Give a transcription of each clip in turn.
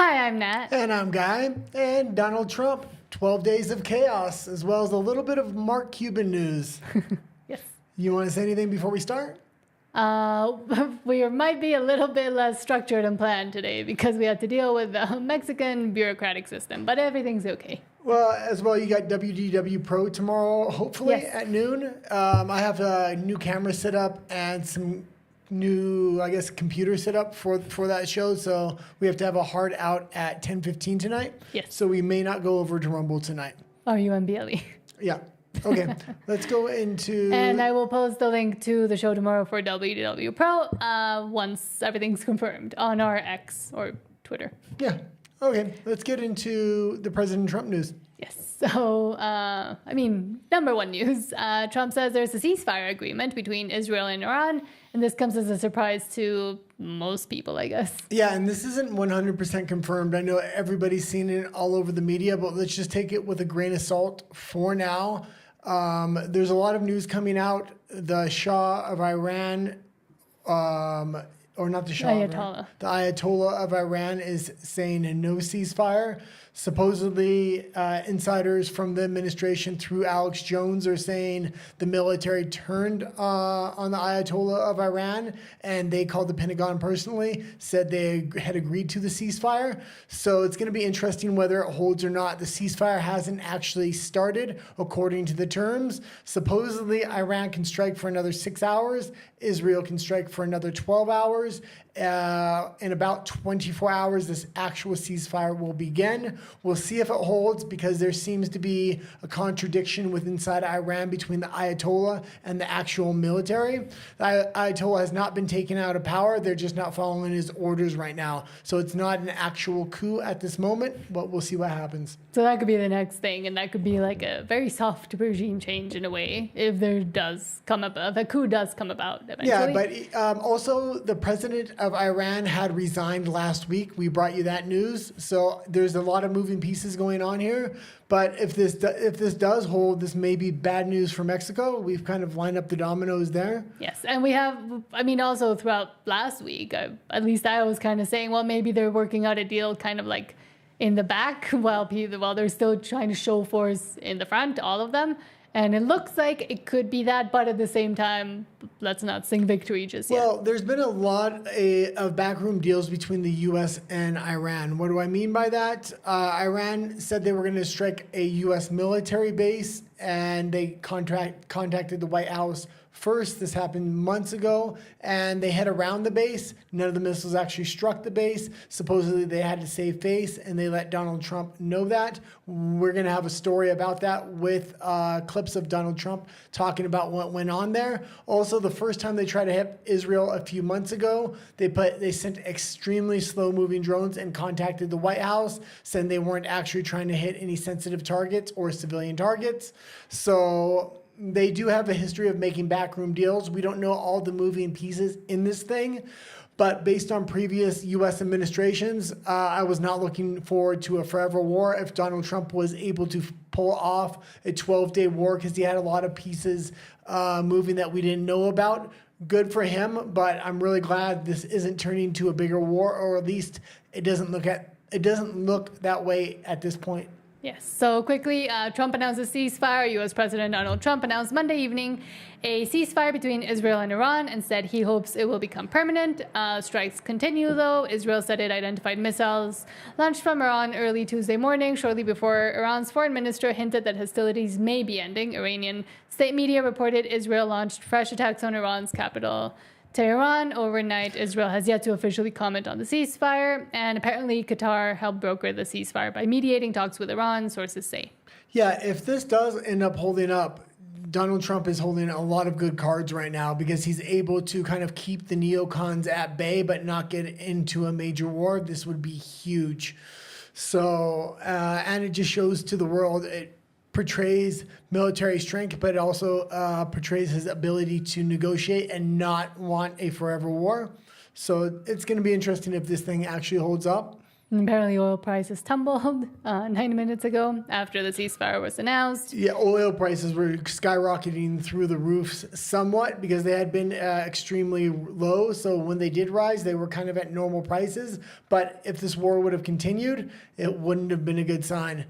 Hi, I'm Nat. And I'm Guy. And Donald Trump, 12 days of chaos, as well as a little bit of Mark Cuban news. Yes. You want to say anything before we start? We might be a little bit less structured and planned today because we had to deal with the Mexican bureaucratic system, but everything's okay. Well, as well, you got WDW Pro tomorrow, hopefully, Yes. at noon. I have a new camera set up and some new, computer set up for that show. So we have to have a hard out at 10:15 tonight. Yes. So we may not go over to Rumble tonight. RUMBLE. Yeah. Okay. Let's go into... And I will post the link to the show tomorrow for WDW Pro once everything's confirmed on our X or Twitter. Yeah. Okay. Let's get into the President Trump news. Yes. So, number one news. Trump says there's a ceasefire agreement between Israel and Iran, and this comes as a surprise to most people, I guess. Yeah, and this isn't 100% confirmed. I know everybody's seen it all over the media, but let's just take it with a grain of salt for now. There's a lot of news coming out. The Shah of Iran, or not the Shah, Ayatollah. The Ayatollah of Iran is saying a no ceasefire. Supposedly, insiders from the administration through Alex Jones are saying the military turned on the Ayatollah of Iran, and they called the Pentagon personally, said they had agreed to the ceasefire. So it's going to be interesting whether it holds or not. The ceasefire hasn't actually started according to the terms. Supposedly, Iran can strike for another 6 hours. Israel can strike for another 12 hours. In about 24 hours, this actual ceasefire will begin. We'll see if it holds because there seems to be a contradiction with inside Iran between the Ayatollah and the actual military. The Ayatollah has not been taken out of power. They're just not following his orders right now. So it's not an actual coup at this moment, but we'll see what happens. So that could be the next thing, and that could be like a very soft regime change in a way if there does come about, if a coup does come about eventually. Yeah, but also the president of Iran had resigned last week. We brought you that news. So there's a lot of moving pieces going on here. But if this does hold, this may be bad news for Mexico. We've kind of lined up the dominoes there. Yes, and we have, also throughout last week, at least I was kind of saying, well, maybe they're working out a deal kind of like in the back while they're still trying to show force in the front, all of them. And it looks like it could be that, but at the same time, let's not sing victory just yet. Well, there's been a lot of backroom deals between the U.S. and Iran. What do I mean by that? Iran said they were going to strike a U.S. military base, and they contacted the White House first. This happened months ago, and they hit around the base. None of the missiles actually struck the base. Supposedly, they had to save face, and they let Donald Trump know that. We're going to have a story about that with clips of Donald Trump talking about what went on there. Also, the first time they tried to hit Israel a few months ago, they sent extremely slow-moving drones and contacted the White House, saying they weren't actually trying to hit any sensitive targets or civilian targets. So they do have a history of making backroom deals. We don't know all the moving pieces in this thing, but based on previous U.S. administrations, I was not looking forward to a forever war if Donald Trump was able to pull off a 12-day war because he had a lot of pieces moving that we didn't know about. Good for him, but I'm really glad this isn't turning into a bigger war, or at least it doesn't look that way at this point. Yes. So quickly, Trump announced a ceasefire. U.S. President Donald Trump announced Monday evening a ceasefire between Israel and Iran and said he hopes it will become permanent. Strikes continue, though. Israel said it identified missiles launched from Iran early Tuesday morning, shortly before Iran's foreign minister hinted that hostilities may be ending. Iranian state media reported Israel launched fresh attacks on Iran's capital, Tehran, overnight. Israel has yet to officially comment on the ceasefire, and apparently Qatar helped broker the ceasefire by mediating talks with Iran, sources say. Yeah, if this does end up holding up, Donald Trump is holding a lot of good cards right now because he's able to kind of keep the neocons at bay but not get into a major war. This would be huge. So, and it just shows to the world, it portrays military strength, but it also portrays his ability to negotiate and not want a forever war. So it's going to be interesting if this thing actually holds up. And apparently oil prices tumbled 9 minutes ago after the ceasefire was announced. Yeah, oil prices were skyrocketing through the roofs somewhat because they had been extremely low. So when they did rise, they were kind of at normal prices. But if this war would have continued, it wouldn't have been a good sign.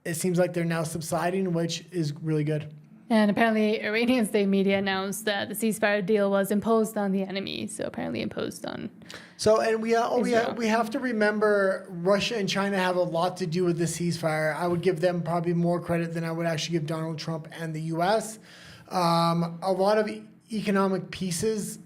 It seems like they're now subsiding, which is really good. And apparently Iranian state media announced that the ceasefire deal was imposed on the enemy. So apparently imposed on So, and we Israel. have to remember Russia and China have a lot to do with the ceasefire. I would give them probably more credit than I would actually give Donald Trump and the U.S. A lot of economic pieces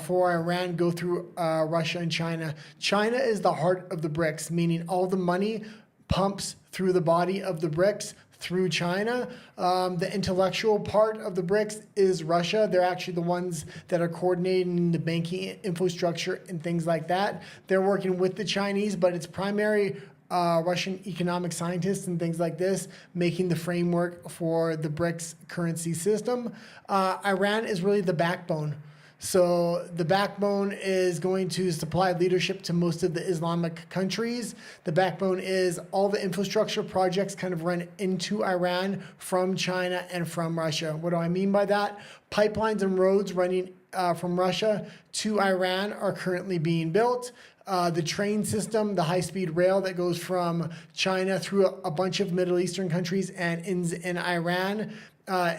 for Iran go through Russia and China. China is the heart of the BRICS, meaning all the money pumps through the body of the BRICS through China. The intellectual part of the BRICS is Russia. They're actually the ones that are coordinating the banking infrastructure and things like that. They're working with the Chinese, but it's primary Russian economic scientists and things like this making the framework for the BRICS currency system. Iran is really the backbone. So the backbone is going to supply leadership to most of the Islamic countries. The backbone is all the infrastructure projects kind of run into Iran from China and from Russia. What do I mean by that? Pipelines and roads running from Russia to Iran are currently being built. The train system, the high-speed rail that goes from China through a bunch of Middle Eastern countries and ends in Iran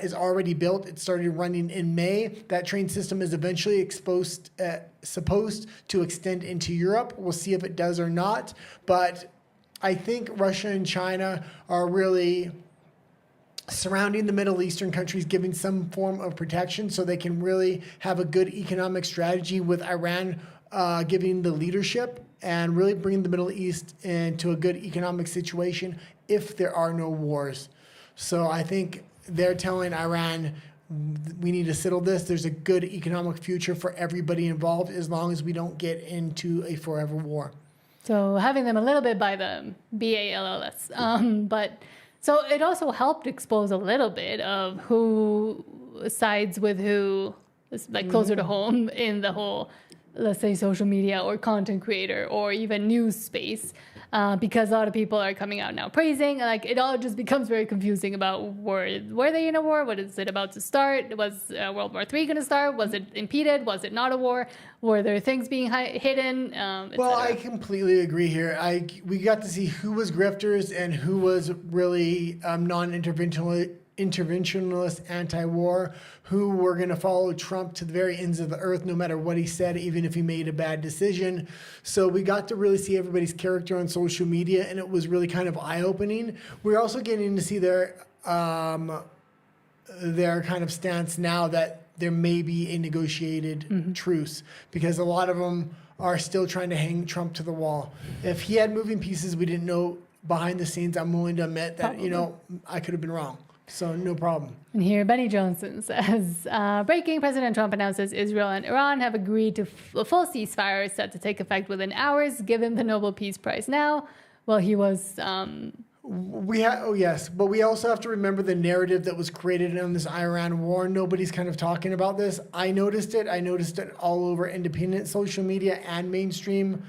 is already built. It started running in May. That train system is eventually supposed to extend into Europe. We'll see if it does or not. But I think Russia and China are really surrounding the Middle Eastern countries, giving some form of protection so they can really have a good economic strategy with Iran giving the leadership and really bringing the Middle East into a good economic situation if there are no wars. So I think they're telling Iran, we need to settle this. There's a good economic future for everybody involved as long as we don't get into a forever war. So having them a little bit by the BALLS. But so it also helped expose a little bit of who sides with who, like closer to home in the whole, let's say, social media or content creator or even news space. Because a lot of people are coming out now praising, like it all just becomes very confusing about were they in a war? What is it about to start? Was World War III going to start? Was it impeded? Was it not a war? Were there things being hidden? Well, I completely agree here. We got to see who was grifters and who was really interventionist anti-war, who were going to follow Trump to the very ends of the earth no matter what he said, even if he made a bad decision. So we got to really see everybody's character on social media, and it was really kind of eye-opening. We're also getting to see their kind of stance now that there may be a negotiated truce, because a lot of them are still trying to hang Trump to the wall. If he had moving pieces we didn't know behind the scenes, I'm willing to admit that, I could have been wrong. So no problem. And here, Benny Johnson says, breaking, President Trump announces Israel and Iran have agreed to a full ceasefire set to take effect within hours. Give him the Nobel Peace Prize now. Well, he was... Yes, but we also have to remember the narrative that was created on this Iran war. Nobody's kind of talking about this. I noticed it all over independent social media and mainstream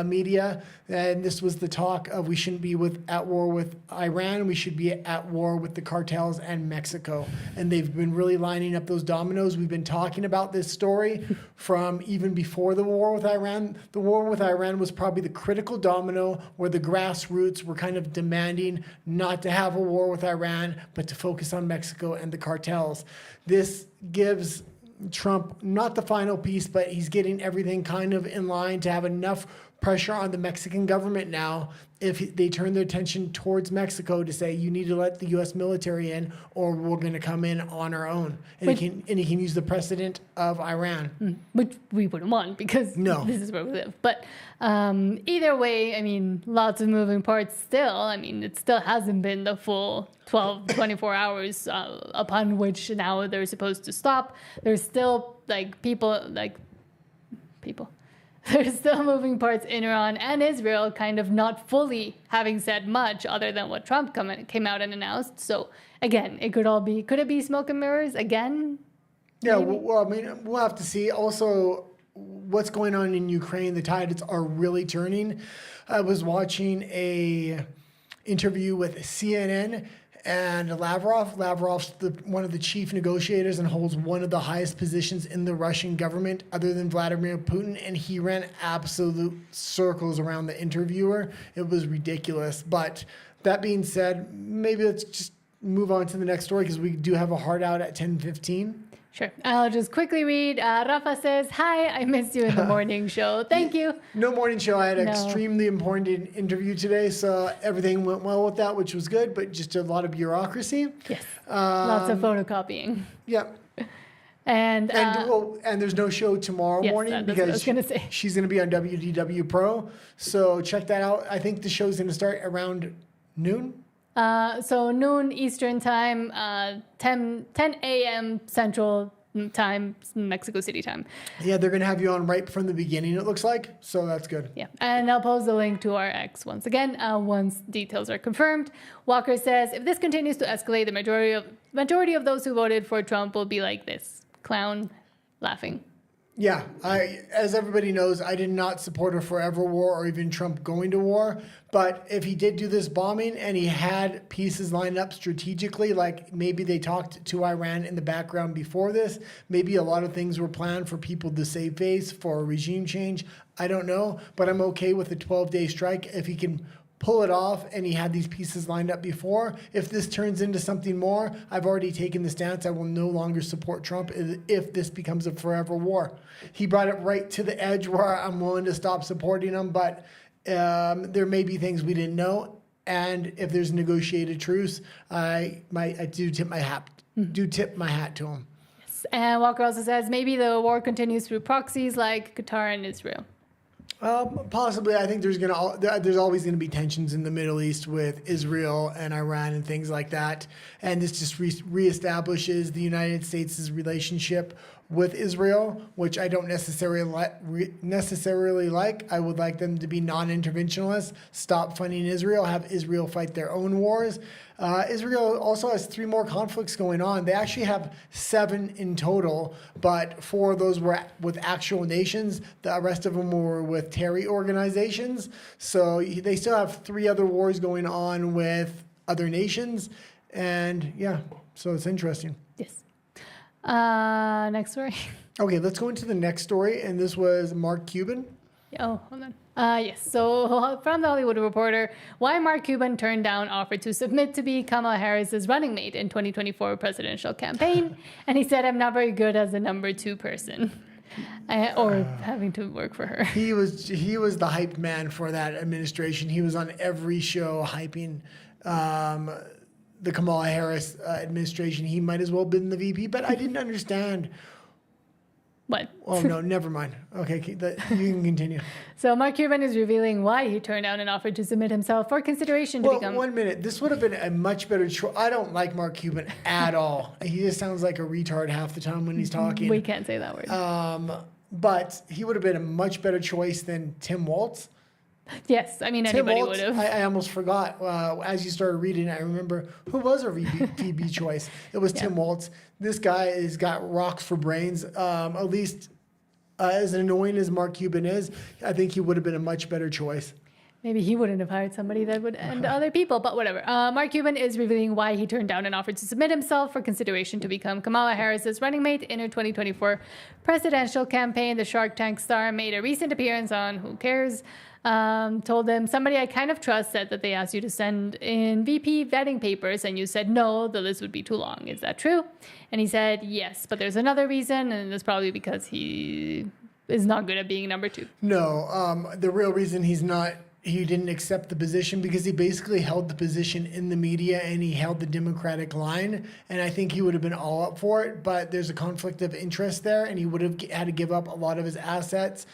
media. And this was the talk of we shouldn't be at war with Iran. We should be at war with the cartels and Mexico. And they've been really lining up those dominoes. We've been talking about this story from even before the war with Iran. The war with Iran was probably the critical domino where the grassroots were kind of demanding not to have a war with Iran, but to focus on Mexico and the cartels. This gives Trump not the final piece, but he's getting everything kind of in line to have enough pressure on the Mexican government now if they turn their attention towards Mexico to say you need to let the U.S. military in or we're going to come in on our own. And he can use the precedent of Iran. Which we wouldn't want because this is where we live. But either way, I mean, lots of moving parts still. I mean, it still hasn't been the full 12, 24 hours upon which now they're supposed to stop. There's still people. There's still moving parts in Iran and Israel kind of not fully having said much other than what Trump came out and announced. So again, could it be smoke and mirrors again? Yeah, well, I mean, we'll have to see. Also, what's going on in Ukraine, the tides are really turning. I was watching a interview with CNN and Lavrov. Lavrov's one of the chief negotiators and holds one of the highest positions in the Russian government other than Vladimir Putin. And he ran absolute circles around the interviewer. It was ridiculous. But that being said, maybe let's just move on to the next story because we do have a hard out at 10:15. Sure. I'll just quickly read. Rafa says, hi, I missed you in the morning show. Thank you. No morning show. I had an extremely important interview today, so everything went well with that, which was good, but just a lot of bureaucracy. Yes. Lots of photocopying. Yeah. And there's no show tomorrow morning because she's going to be on WDW Pro. So check that out. I think the show's going to start around noon. So noon Eastern time, 10 a.m. Central time, Mexico City time. Yeah, they're going to have you on right from the beginning, it looks like. So that's good. Yeah. And I'll post the link to our X once again, once details are confirmed. Walker says, if this continues to escalate, the majority of those who voted for Trump will be like this. Clown laughing. Yeah, as everybody knows, I did not support a forever war or even Trump going to war. But if he did do this bombing and he had pieces lined up strategically, like maybe they talked to Iran in the background before this, maybe a lot of things were planned for people to save face, for a regime change. I don't know, but I'm okay with a 12-day strike if he can pull it off and he had these pieces lined up before. If this turns into something more, I've already taken the stance I will no longer support Trump if this becomes a forever war. He brought it right to the edge where I'm willing to stop supporting him, but there may be things we didn't know. And if there's a negotiated truce, I do tip my hat to him. Yes. And Walker also says maybe the war continues through proxies like Qatar and Israel. Possibly. I think there's always going to be tensions in the Middle East with Israel and Iran and things like that. And this just reestablishes the United States' relationship with Israel, which I don't necessarily like. I would like them to be non-interventionist, stop funding Israel, have Israel fight their own wars. Israel also has 3 more conflicts going on. They actually have 7 in total, but 4 of those were with actual nations. The rest of them were with terror organizations. So they still have 3 other wars going on with other nations. And yeah, so it's interesting. Yes. Next story. Okay, let's go into the next story. And this was Mark Cuban. Oh, hold on. Yes. So from the Hollywood Reporter, why Mark Cuban turned down offer to submit to be Kamala Harris's running mate in 2024 presidential campaign. And he said, I'm not very good as a number 2 person. Or having to work for her. He was the hype man for that administration. He was on every show hyping the Kamala Harris administration. He might as well have been the VP, but I didn't understand. What? Oh, no, never mind. Okay, you can continue. So Mark Cuban is revealing why he turned down an offer to submit himself for consideration to become... 1 minute. This would have been a much better choice. I don't like Mark Cuban at all. He just sounds like a retard half the time when he's talking. We can't say that word. But he would have been a much better choice than Tim Walz. Yes, I mean, anybody would have. I almost forgot. As you started reading, I remember who was our VP choice. It was Tim Walz. This guy has got rocks for brains. At least as annoying as Mark Cuban is, I think he would have been a much better choice. Maybe he wouldn't have hired somebody that would end other people, but whatever. Mark Cuban is revealing why he turned down an offer to submit himself for consideration to become Kamala Harris's running mate in her 2024 presidential campaign. The Shark Tank star made a recent appearance on Who Cares? Told them, somebody I kind of trust said that they asked you to send in VP vetting papers and you said no, the list would be too long. Is that true? And he said, yes, but there's another reason, and it's probably because he is not good at being number 2. No, the real reason he didn't accept the position because he basically held the position in the media and he held the Democratic line. And I think he would have been all up for it, but there's a conflict of interest there and he would have had to give up a lot of his assets.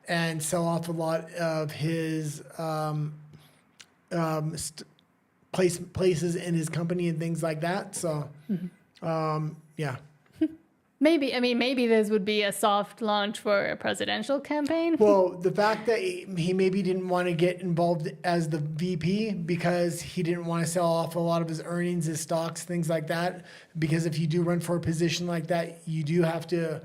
And sell off a lot of his places in his company and things like that. So, yeah. Maybe this would be a soft launch for a presidential campaign. Well, the fact that he maybe didn't want to get involved as the VP because he didn't want to sell off a lot of his earnings, his stocks, things like that. Because if you do run for a position like that, you do have to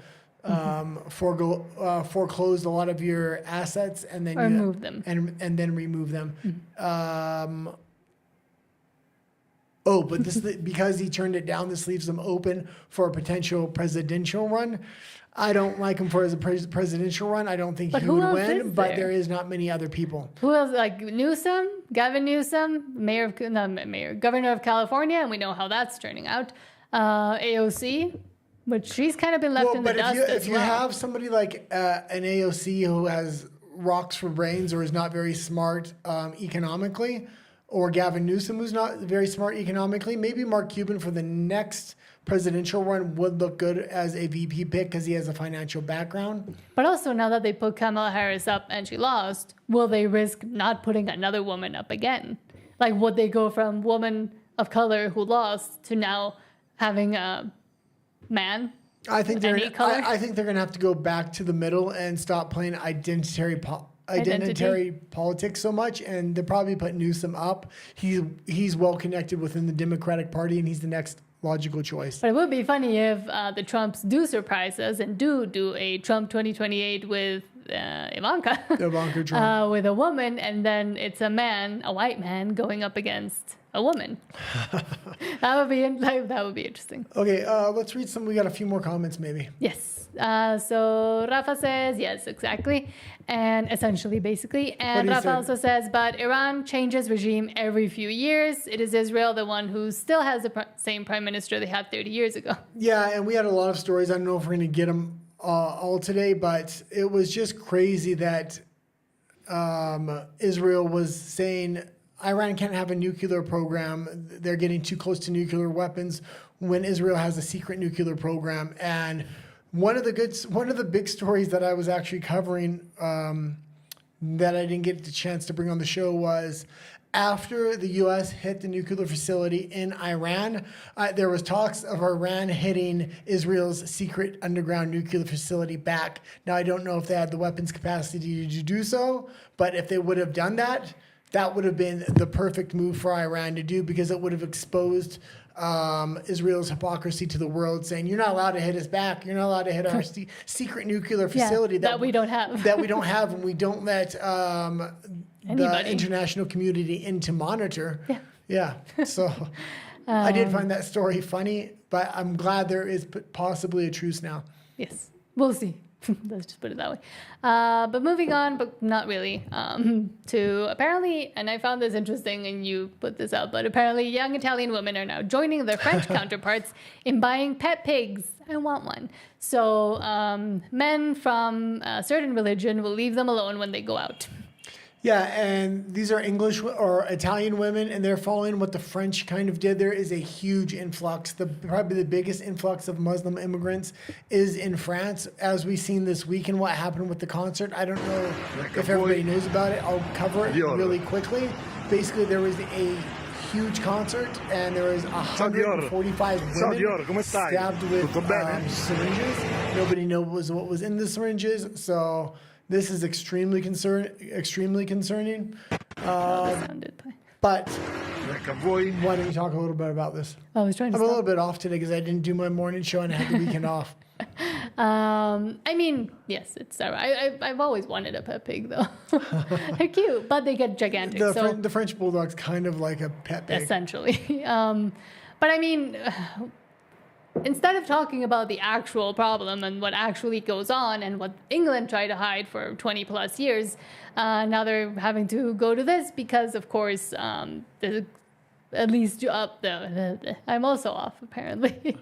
foreclose a lot of your assets and then Or move them. and then remove them. But because he turned it down, this leaves him open for a potential presidential run. I don't like him for his presidential run. I don't think But he who would else win, is but there? there is not many other people. Who else? Like Newsom, Gavin Newsom, governor of California, and we know how that's turning out. AOC, but she's kind of been left in the dust If you well. have somebody like an AOC who has rocks for brains or is not very smart economically, or Gavin Newsom who's not very smart economically, maybe Mark Cuban for the next presidential run would look good as a VP pick because he has a financial background. But also, now that they put Kamala Harris up and she lost, will they risk not putting another woman up again? Like, would they go from woman of color who lost to now having a man? I think Any color? I think they're gonna have to go back to the middle and stop playing identity politics so much, and they'll probably put Newsom up. He's well connected within the Democratic Party, and he's the next logical choice. But it would be funny if the Trumps do surprise us and do a Trump 2028 with Ivanka, Ivanka Trump. with a woman, and then it's a white man, going up against a woman. that would be interesting. Okay, let's read some. We got a few more comments, maybe. Yes. So Rafa says, yes, exactly. And essentially, basically. And What do you Rafa say? also says, but Iran changes regime every few years. It is Israel, the one who still has the same prime minister they had 30 years ago. Yeah, and we had a lot of stories. I don't know if we're going to get them all today, but it was just crazy that Israel was saying Iran can't have a nuclear program. They're getting too close to nuclear weapons when Israel has a secret nuclear program. And one of the big stories that I was actually covering that I didn't get the chance to bring on the show was after the U.S. hit the nuclear facility in Iran, there was talks of Iran hitting Israel's secret underground nuclear facility back. Now, I don't know if they had the weapons capacity to do so, but if they would have done that, that would have been the perfect move for Iran to do, because it would have exposed Israel's hypocrisy to the world, saying you're not allowed to hit us back. You're not allowed to hit our secret nuclear facility that we don't have. that we don't have, and we don't let the Anybody. international community in to monitor. Yeah. So I did find that story funny, but I'm glad there is possibly a truce now. Yes, we'll see. Let's just put it that way. But moving on, but not really, to apparently, and I found this interesting and you put this out, but apparently young Italian women are now joining their French counterparts in buying pet pigs. I want one. So men from a certain religion will leave them alone when they go out. Yeah, and these are English or Italian women, and they're following what the French kind of did. There is a huge influx. Probably the biggest influx of Muslim immigrants is in France, as we've seen this week and what happened with the concert. I don't know if everybody knows about it. I'll cover it really quickly. Basically, there was a huge concert, and there was 145 women stabbed with syringes. Nobody knows what was in the syringes, so this is extremely concerning. But why don't you talk a little bit about this? I was trying to I'm a little bit off today because I didn't do my morning show and I had the weekend off. I mean, yes, it's I've always wanted a pet pig, though. They're cute, but they get gigantic. The French bulldog's kind of like a pet pig. Essentially. But I mean, instead of talking about the actual problem and what actually goes on and what England tried to hide for 20 plus years, now they're having to go to this because, of course, there's at least up I'm also off, apparently.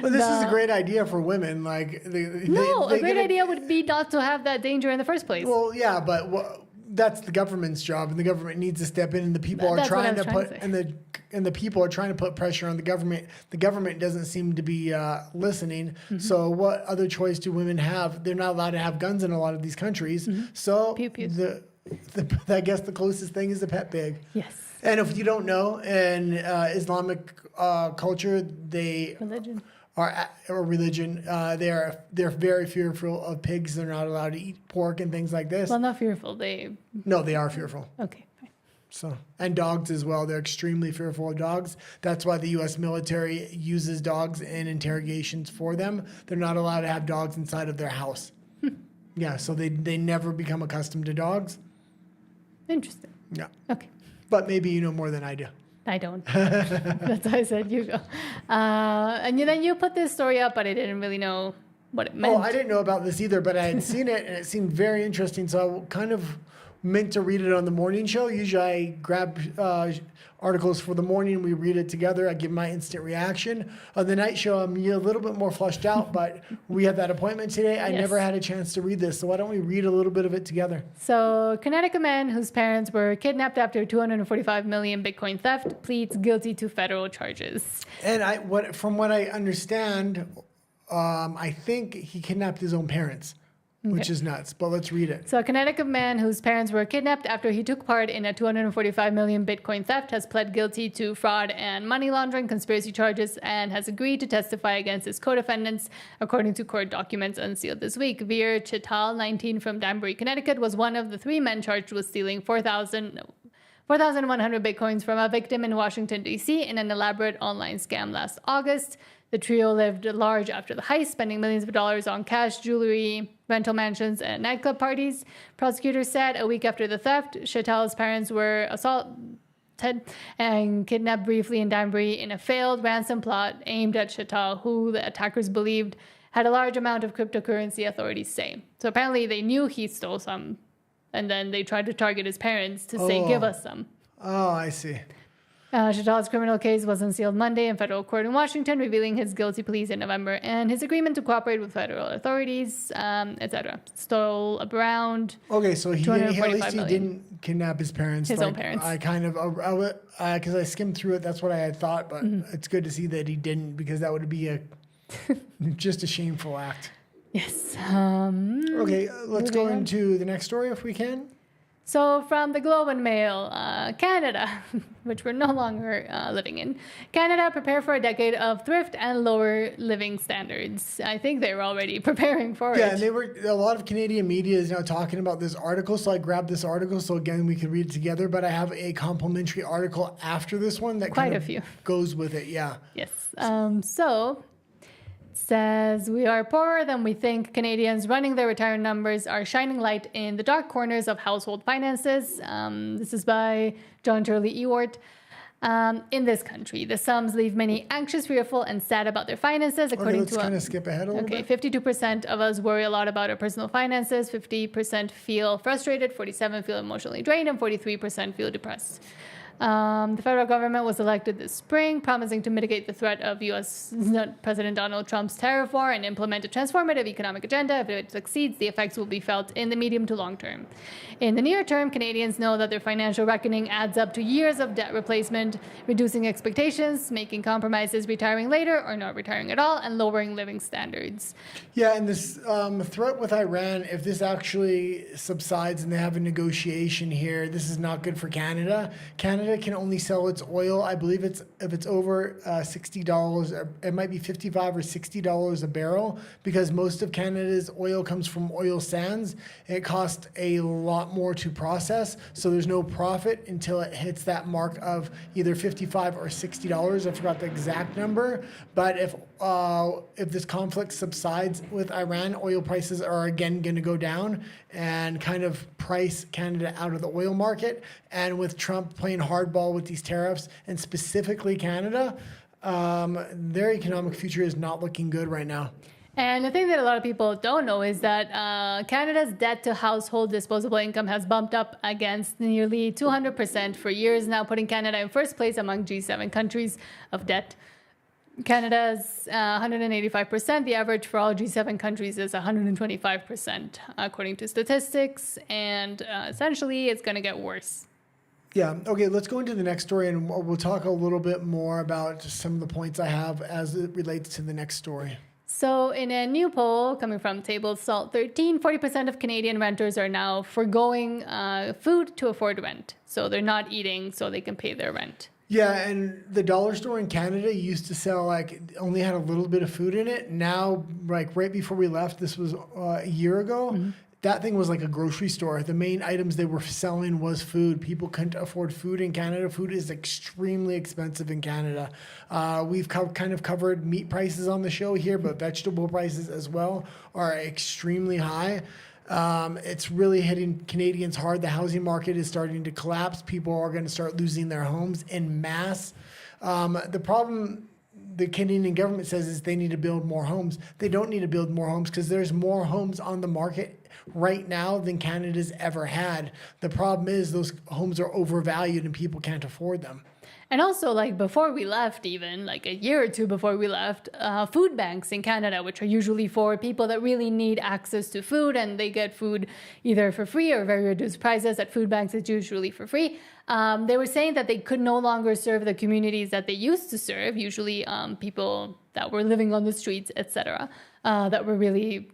Well, this is a great idea for women. Like, a great idea would be not to have that danger in the first place. Well, yeah, but that's the government's job, and the government needs to step in, and the people are trying to put, and the people are trying to put pressure on the government. The government doesn't seem to be listening. Mm-hmm. So what other choice do women have? They're not allowed to have guns in a lot of these countries. Mm-hmm. So I guess the closest thing is a pet pig. Yes. And if you don't know, in Islamic culture, religion. They're very fearful of pigs. They're not allowed to eat pork and things like this. Well, not fearful. No, they are fearful. Okay. Fine. So, and dogs as well. They're extremely fearful of dogs. That's why the U.S. military uses dogs in interrogations for them. They're not allowed to have dogs inside of their house. Yeah, so they never become accustomed to dogs. Interesting. Yeah. Okay. But maybe you know more than I do. I don't. That's why I said you go. And then you put this story up, but I didn't really know what it meant. Oh, I didn't know about this either, but I had seen it and it seemed very interesting. So I kind of meant to read it on the morning show. Usually I grab articles for the morning, we read it together. I give my instant reaction. On the night show, I'm a little bit more fleshed out, but we had that appointment today. I never had a chance to read this. So why don't we read a little bit of it together? So, Connecticut man whose parents were kidnapped after 245 million Bitcoin theft pleads guilty to federal charges. And from what I understand, I think he kidnapped his own parents. Which is nuts, but let's read it. So a Connecticut man whose parents were kidnapped after he took part in a 245 million Bitcoin theft has pled guilty to fraud and money laundering conspiracy charges and has agreed to testify against his co-defendants, according to court documents unsealed this week. Veer Chittal, 19, from Danbury, Connecticut, was one of the 3 men charged with stealing 4,100 Bitcoins from a victim in Washington, D.C. in an elaborate online scam last August. The trio lived large after the heist, spending millions of dollars on cash, jewelry, rental mansions, and nightclub parties. Prosecutors said a week after the theft, Chittal's parents were assaulted and kidnapped briefly in Danbury in a failed ransom plot aimed at Chittal, who the attackers believed had a large amount of cryptocurrency, authorities say. So apparently they knew he stole some, and then they tried to target his parents to say, give us some. Oh, I see. Chittal's criminal case was unsealed Monday in federal court in Washington, revealing his guilty pleas in November and his agreement to cooperate with federal authorities, etc. Stole around. Okay, so at least he didn't kidnap his parents. His own parents. I kind of, because I skimmed through it, that's what I had thought, but it's good to see that he didn't, because that would be just a shameful act. Yes. Okay, let's go into the next story if we can. So from the Globe and Mail, Canada, which we're no longer living in, Canada prepare for a decade of thrift and lower living standards. I think they were already preparing for it. Yeah, and a lot of Canadian media is now talking about this article, so I grabbed this article so again we could read it together, but I have a complimentary article after this one that goes with it, yeah. Yes, so says, we are poorer than we think. Canadians running their retirement numbers are shining light in the dark corners of household finances. This is by John Turley Ewart. In this country, the sums leave many anxious, fearful, and sad about their finances. According to kind of skip ahead a little bit. 52% of us worry a lot about our personal finances. 50% feel frustrated. 47% feel emotionally drained, and 43% feel depressed. The federal government was elected this spring, promising to mitigate the threat of U.S. President Donald Trump's tariff war and implement a transformative economic agenda. If it succeeds, the effects will be felt in the medium to long term. In the near term, Canadians know that their financial reckoning adds up to years of debt replacement, reducing expectations, making compromises, retiring later or not retiring at all, and lowering living standards. Yeah, and this threat with Iran, if this actually subsides and they have a negotiation here, this is not good for Canada. Canada can only sell its oil, I believe if it's over $60, it might be $55 or $60 a barrel, because most of Canada's oil comes from oil sands. It costs a lot more to process, so there's no profit until it hits that mark of either $55 or $60. I forgot the exact number, but if this conflict subsides with Iran, oil prices are again going to go down and kind of price Canada out of the oil market. And with Trump playing hardball with these tariffs, and specifically Canada, their economic future is not looking good right now. And the thing that a lot of people don't know is that Canada's debt to household disposable income has bumped up against nearly 200% for years now, putting Canada in first place among G7 countries of debt. Canada's 185%. The average for all G7 countries is 125%, according to statistics. And essentially, it's going to get worse. Yeah. Okay, let's go into the next story, and we'll talk a little bit more about some of the points I have as it relates to the next story. So in a new poll coming from Table Salt 13, 40% of Canadian renters are now foregoing food to afford rent. So they're not eating so they can pay their rent. Yeah, and the dollar store in Canada used to sell, only had a little bit of food in it. Now, right before we left, this was a year ago, that thing was like a grocery store. The main items they were selling was food. People couldn't afford food in Canada. Food is extremely expensive in Canada. We've kind of covered meat prices on the show here, but vegetable prices as well are extremely high. It's really hitting Canadians hard. The housing market is starting to collapse. People are going to start losing their homes en masse. The problem the Canadian government says is they need to build more homes. They don't need to build more homes because there's more homes on the market right now than Canada's ever had. The problem is those homes are overvalued and people can't afford them. And also, like before we left, even like a year or two before we left, food banks in Canada, which are usually for people that really need access to food and they get food either for free or very reduced prices. At food banks, it's usually for free. They were saying that they could no longer serve the communities that they used to serve, usually people that were living on the streets, etc., that were really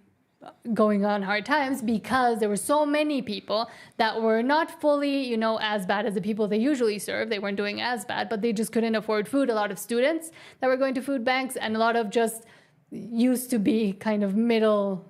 going on hard times because there were so many people that were not fully, as bad as the people they usually serve. They weren't doing as bad, but they just couldn't afford food. A lot of students that were going to food banks and a lot of just used to be kind of middle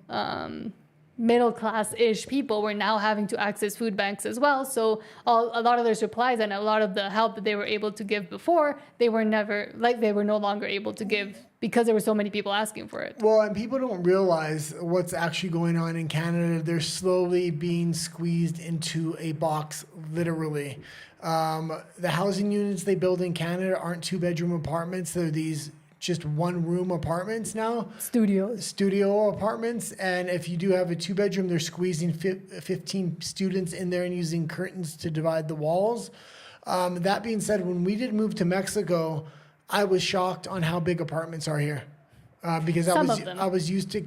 class-ish people were now having to access food banks as well. So a lot of their supplies and a lot of the help that they were able to give before, they were no longer able to give because there were so many people asking for it. Well, and people don't realize what's actually going on in Canada. They're slowly being squeezed into a box, literally. The housing units they build in Canada aren't two-bedroom apartments. They're these just one-room apartments now. Studio apartments. And if you do have a two-bedroom, they're squeezing 15 students in there and using curtains to divide the walls. That being said, when we did move to Mexico, I was shocked on how big apartments are here. Because I was used to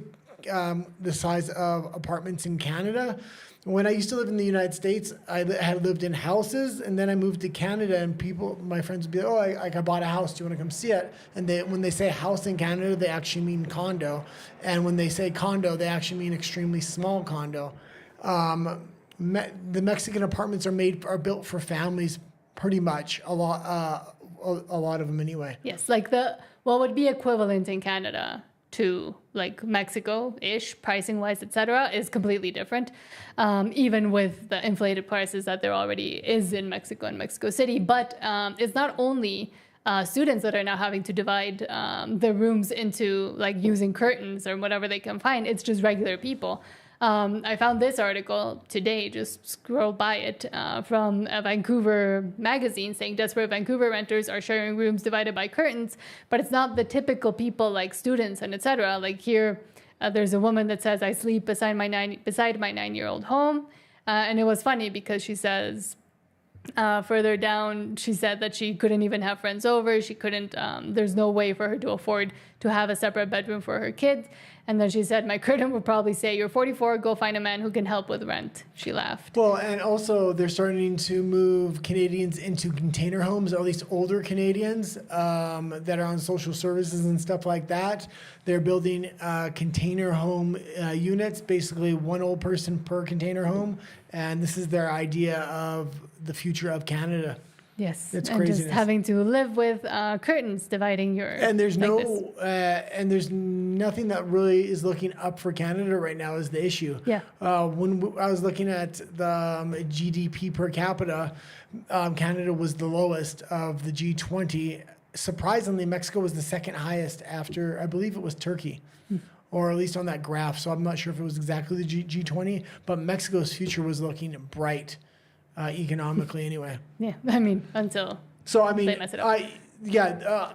the size of apartments in Canada. When I used to live in the United States, I had lived in houses, and then I moved to Canada, and my friends would be like, I bought a house. Do you want to come see it? And when they say house in Canada, they actually mean condo. And when they say condo, they actually mean extremely small condo. The Mexican apartments are built for families, pretty much, a lot of them anyway. Yes, like what would be equivalent in Canada to like Mexico-ish, pricing-wise, etc., is completely different, even with the inflated prices that there already is in Mexico and Mexico City. But it's not only students that are now having to divide the rooms into like using curtains or whatever they can find. It's just regular people. I found this article today, just scrolled by it, from a Vancouver magazine saying desperate Vancouver renters are sharing rooms divided by curtains, but it's not the typical people like students and etc. Like here, there's a woman that says, I sleep beside my 9-year-old home. And it was funny because she says, further down, she said that she couldn't even have friends over. She couldn't, there's no way for her to afford to have a separate bedroom for her kids. And then she said, my curtain would probably say, you're 44, go find a man who can help with rent. She laughed. Well, and also they're starting to move Canadians into container homes, or at least older Canadians that are on social services and stuff like that. They're building container home units, basically one old person per container home. And this is their idea of the future of Canada. Yes, it's and craziness. Just having to live with curtains dividing your. And there's there's nothing that really is looking up for Canada right now is the issue. Yeah. When I was looking at the GDP per capita, Canada was the lowest of the G20. Surprisingly, Mexico was the second highest after, I believe it was Turkey. Or at least on that graph. So I'm not sure if it was exactly the G20, but Mexico's future was looking bright. Economically, anyway. Yeah, I mean, until they mess it up.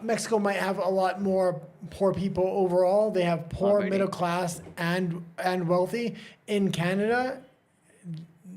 Mexico might have a lot more poor people overall. They have poor, Poverty. middle class, and wealthy. In Canada,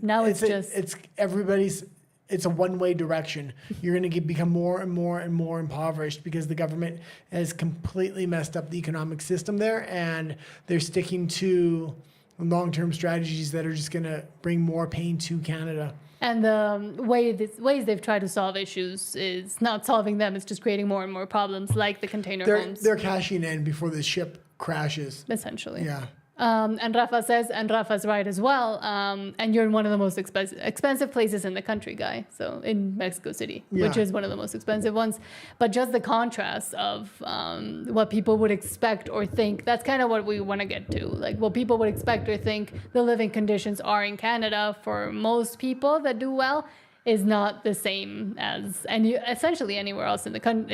now it's a one-way direction. You're going to become more and more and more impoverished because the government has completely messed up the economic system there, and they're sticking to long-term strategies that are just going to bring more pain to Canada. And the ways they've tried to solve issues is not solving them. It's just creating more and more problems, like the container homes. They're cashing in before the ship crashes. Essentially. Yeah. And Rafa says, and Rafa's right as well, and you're in one of the most expensive places in the country, Guy. So in Mexico City, which is one of the most expensive ones. But just the contrast of what people would expect or think, that's kind of what we want to get to. Like what people would expect or think the living conditions are in Canada for most people that do well is not the same as essentially anywhere else in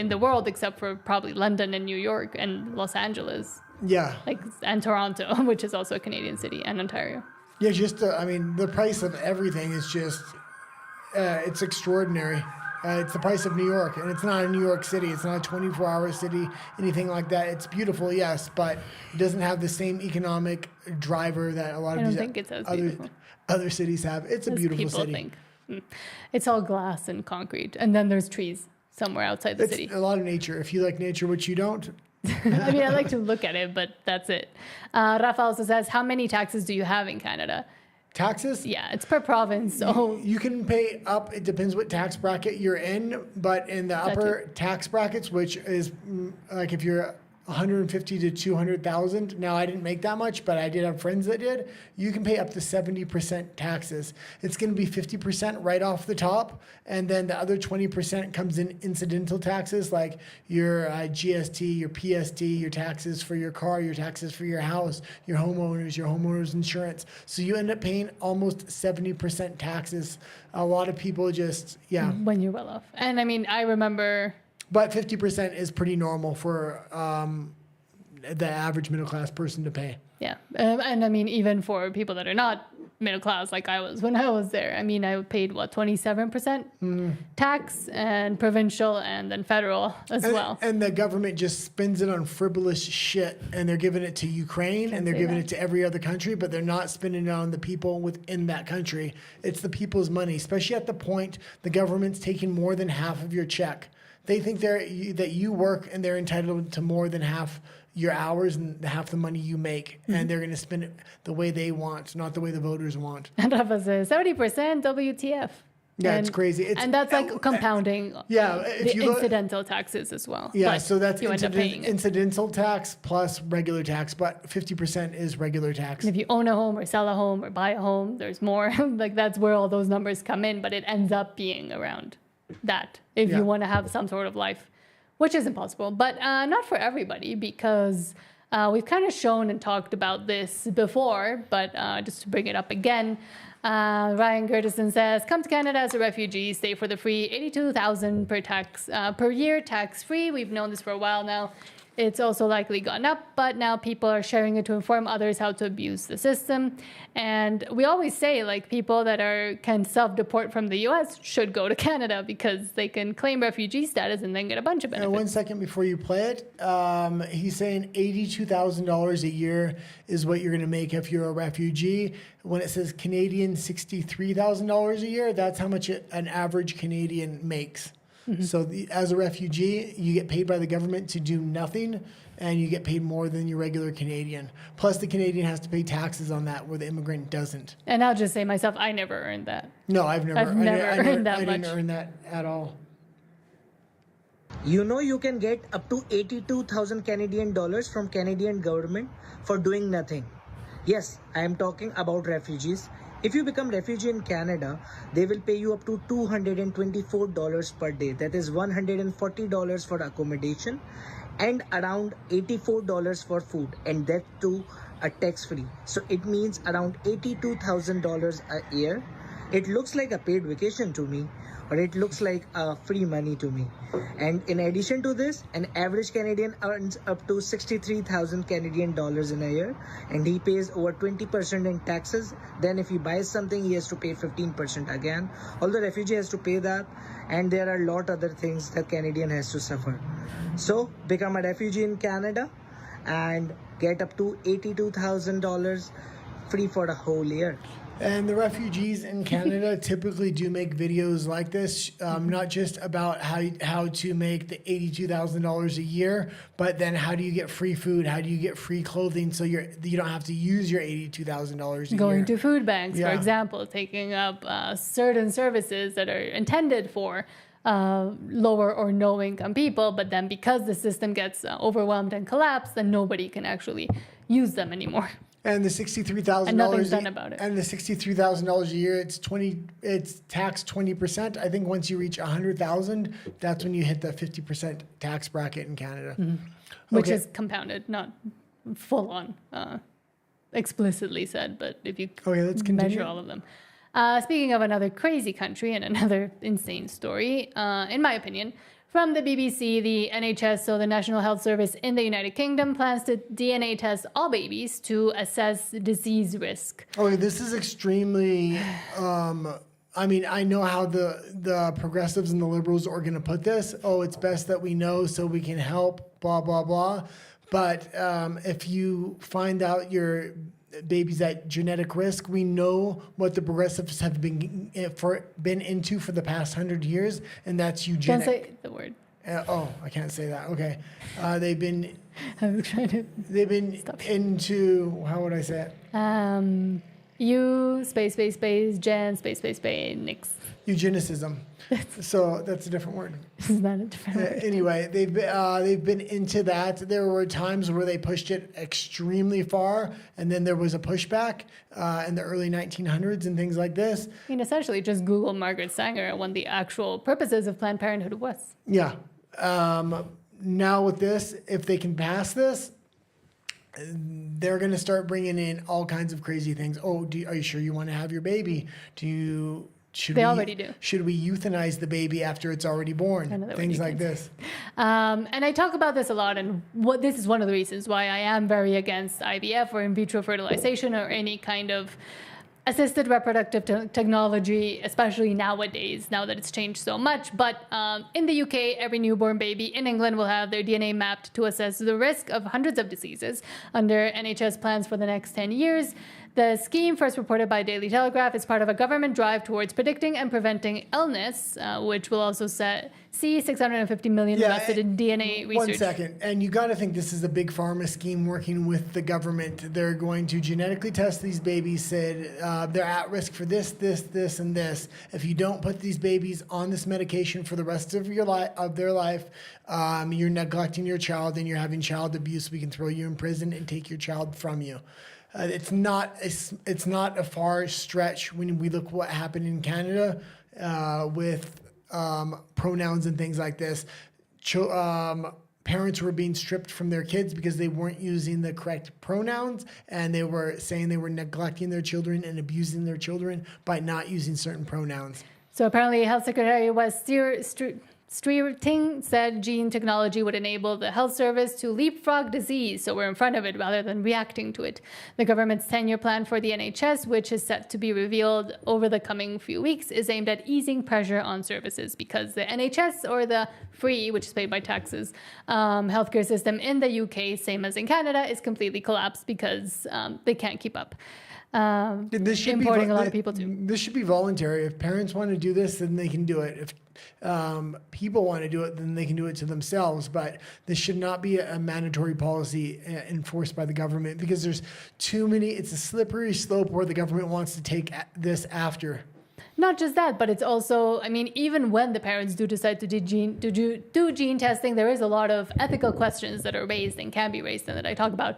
the world except for probably London and New York and Los Angeles. Yeah. And Toronto, which is also a Canadian city, and Ontario. Yeah, the price of everything is just, it's extraordinary. It's the price of New York, and it's not a New York City. It's not a 24-hour city, anything like that. It's beautiful, yes, but it doesn't have the same economic driver that a lot of other cities have. It's a beautiful city. Think. It's all glass and concrete, and then there's trees somewhere outside the city. A lot of nature. If you like nature, which you don't. I mean, I like to look at it, but that's it. Rafa also says, how many taxes do you have in Canada? Taxes? Yeah, it's per province. So you can pay up. It depends what tax bracket you're in, but in the upper tax brackets, which is like if you're 150 to 200,000. Now I didn't make that much, but I did have friends that did. You can pay up to 70% taxes. It's going to be 50% right off the top, and then the other 20% comes in incidental taxes like your GST, your PST, your taxes for your car, your taxes for your house, your homeowners insurance. So you end up paying almost 70% taxes. A lot of people just when you're well off. And I mean, I remember. But 50% is pretty normal for the average middle class person to pay. Yeah. And I mean, even for people that are not middle class like I was when I was there, I mean, I paid 27% tax, and provincial and then federal as well. And the government just spends it on frivolous shit, and they're giving it to Ukraine and they're giving it to every other country, but they're not spending it on the people within that country. It's the people's money, especially at the point the government's taking more than half of your check. They think that you work and they're entitled to more than half your hours and half the money you make, and they're going to spend it the way they want, not the way the voters want. And Rafa says 70% WTF. Yeah, it's crazy. And that's like compounding the incidental taxes as well. Yeah, so that's you end up paying incidental tax plus regular tax, but 50% is regular tax. And if you own a home or sell a home or buy a home, there's more. Like that's where all those numbers come in, but it ends up being around that if you want to have some sort of life, which is impossible, but not for everybody, because we've kind of shown and talked about this before, but just to bring it up again, Ryan Gertison says, come to Canada as a refugee, stay for the free $82,000 per year, tax-free. We've known this for a while now. It's also likely gone up, but now people are sharing it to inform others how to abuse the system. And we always say, like, people that can self-deport from the U.S. should go to Canada because they can claim refugee status and then get a bunch of benefits. 1 second before you play it, he's saying $82,000 a year is what you're going to make if you're a refugee. When it says Canadian $63,000 a year, that's how much an average Canadian makes. So as a refugee, you get paid by the government to do nothing, and you get paid more than your regular Canadian. Plus, the Canadian has to pay taxes on that, where the immigrant doesn't. And I'll just say myself, I never earned that. No, I've never earned that much. I didn't earn that at all. You know, you can get up to 82,000 Canadian dollars from Canadian government for doing nothing. Yes, I am talking about refugees. If you become refugee in Canada, they will pay you up to $224 per day. That is $140 for accommodation and around $84 for food, and that too tax-free. So it means around $82,000 a year. It looks like a paid vacation to me, or it looks like free money to me. And in addition to this, an average Canadian earns up to 63,000 Canadian dollars in a year, and he pays over 20% in taxes. Then if he buys something, he has to pay 15% again. Although refugee has to pay that, and there are a lot other things that Canadian has to suffer. So become a refugee in Canada and get up to $82,000 free for the whole year. And the refugees in Canada typically do make videos like this, not just about how to make the $82,000 a year, but then how do you get free food? How do you get free clothing so you don't have to use your $82,000 a year? Going to food banks, for example, taking up certain services that are intended for lower or no income people, but then because the system gets overwhelmed and collapsed, then nobody can actually use them anymore. And the $63,000. And nothing's done about it. And the $63,000 a year, it's taxed 20%. I think once you reach 100,000, that's when you hit the 50% tax bracket in Canada. Which Okay. is compounded, not full on explicitly said, but if you Okay, let's continue. measure all of them. Speaking of another crazy country and another insane story, in my opinion, from the BBC, the NHS, so the National Health Service in the United Kingdom, plans to DNA test all babies to assess disease risk. Okay, this is extremely. I mean, I know how the progressives and the liberals are going to put this. Oh, it's best that we know so we can help. Blah blah blah. But if you find out your baby's at genetic risk, we know what the progressives have been into for the past 100 years, and that's eugenic. Don't say the word. I can't say that. Okay, they've been I'm trying to. into, how would I say it? U space gen space nix. Eugenicism. So that's a different word. Is that a different word? Anyway, they've been into that. There were times where they pushed it extremely far, and then there was a pushback in the early 1900s and things like this. I mean, essentially, just Google Margaret Sanger and what the actual purposes of Planned Parenthood was. Yeah. Now with this, if they can pass this, they're going to start bringing in all kinds of crazy things. Oh, are you sure you want to have your baby? They already do. Should we euthanize the baby after it's already born? Things like this. And I talk about this a lot, and this is one of the reasons why I am very against IVF or in vitro fertilization or any kind of assisted reproductive technology, especially nowadays, now that it's changed so much. But in the UK, every newborn baby in England will have their DNA mapped to assess the risk of hundreds of diseases under NHS plans for the next 10 years. The scheme, first reported by Daily Telegraph, is part of a government drive towards predicting and preventing illness, which will also see $650 million invested in DNA research. 1 second. And you got to think this is a big pharma scheme working with the government. They're going to genetically test these babies, said they're at risk for this, and this. If you don't put these babies on this medication for the rest of their life, you're neglecting your child and you're having child abuse. We can throw you in prison and take your child from you. It's not a far stretch when we look what happened in Canada with pronouns and things like this. Parents were being stripped from their kids because they weren't using the correct pronouns, and they were saying they were neglecting their children and abusing their children by not using certain pronouns. So apparently, Health Secretary Wes Streeting said gene technology would enable the health service to leapfrog disease, so we're in front of it rather than reacting to it. The government's 10-year plan for the NHS, which is set to be revealed over the coming few weeks, is aimed at easing pressure on services because the NHS, or the free, which is paid by taxes, healthcare system in the UK, same as in Canada, is completely collapsed because they can't keep up. Importing a lot of people too. This should be voluntary. If parents want to do this, then they can do it. If people want to do it, then they can do it to themselves. But this should not be a mandatory policy enforced by the government, because there's too many. It's a slippery slope where the government wants to take this after. Not just that, but it's also, I mean, even when the parents do decide to do gene testing, there is a lot of ethical questions that are raised and can be raised and that I talk about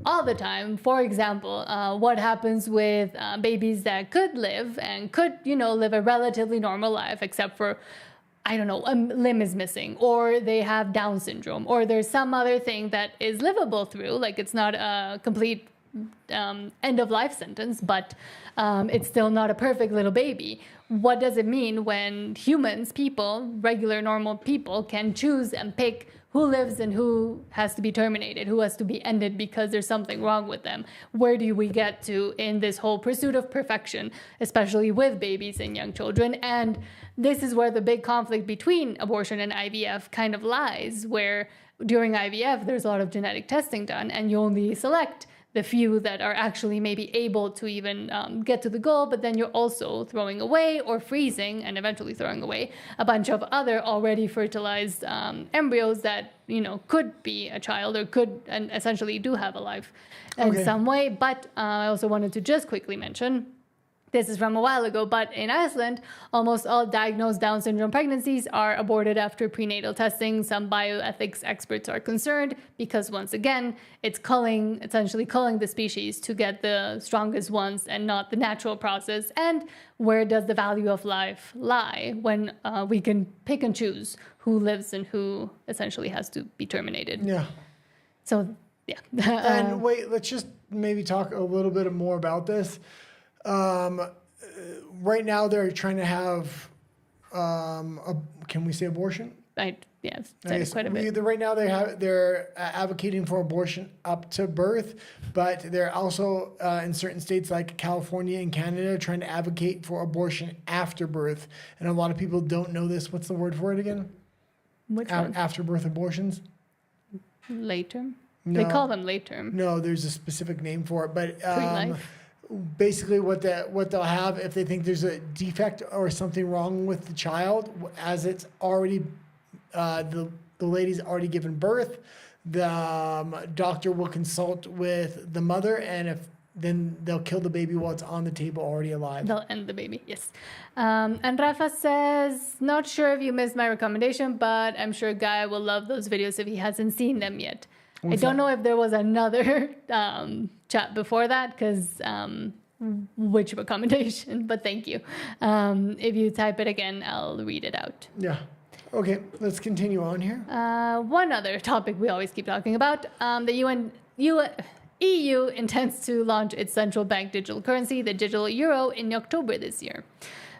all the time. For example, what happens with babies that could live and could, live a relatively normal life, except for, I don't know, a limb is missing, or they have Down syndrome, or there's some other thing that is livable through, like it's not a complete end of life sentence, but it's still not a perfect little baby. What does it mean when humans, people, regular normal people, can choose and pick who lives and who has to be terminated, who has to be ended because there's something wrong with them? Where do we get to in this whole pursuit of perfection, especially with babies and young children? And this is where the big conflict between abortion and IVF kind of lies, where during IVF there's a lot of genetic testing done and you only select the few that are actually maybe able to even get to the goal, but then you're also throwing away or freezing and eventually throwing away a bunch of other already fertilized embryos that, could be a child or could and essentially do have a life in some way. But I also wanted to just quickly mention This is from a while ago, but in Iceland, almost all diagnosed Down syndrome pregnancies are aborted after prenatal testing. Some bioethics experts are concerned because, once again, it's essentially culling the species to get the strongest ones and not the natural process. And where does the value of life lie when we can pick and choose who lives and who essentially has to be terminated? Yeah. So, yeah. And wait, let's just maybe talk a little bit more about this. Right now, they're trying to have, can we say abortion? Said it quite a bit. Right now, they're advocating for abortion up to birth, but they're also in certain states like California and Canada trying to advocate for abortion after birth. And a lot of people don't know this. What's the word for it again? Which one? After birth abortions? Late term? No. They call them late term. No, there's a specific name for it, but Pre-life. basically what they'll have if they think there's a defect or something wrong with the child, as it's already the lady's already given birth, the doctor will consult with the mother, and then they'll kill the baby while it's on the table already alive. They'll end the baby, yes. And Rafa says, not sure if you missed my recommendation, but I'm sure Guy will love those videos if he hasn't seen them yet. I don't know if there was another chat before that, because which recommendation, but thank you. If you type it again, I'll read it out. Yeah. Okay, let's continue on here. One other topic we always keep talking about, the EU intends to launch its central bank digital currency, the digital euro, in October this year.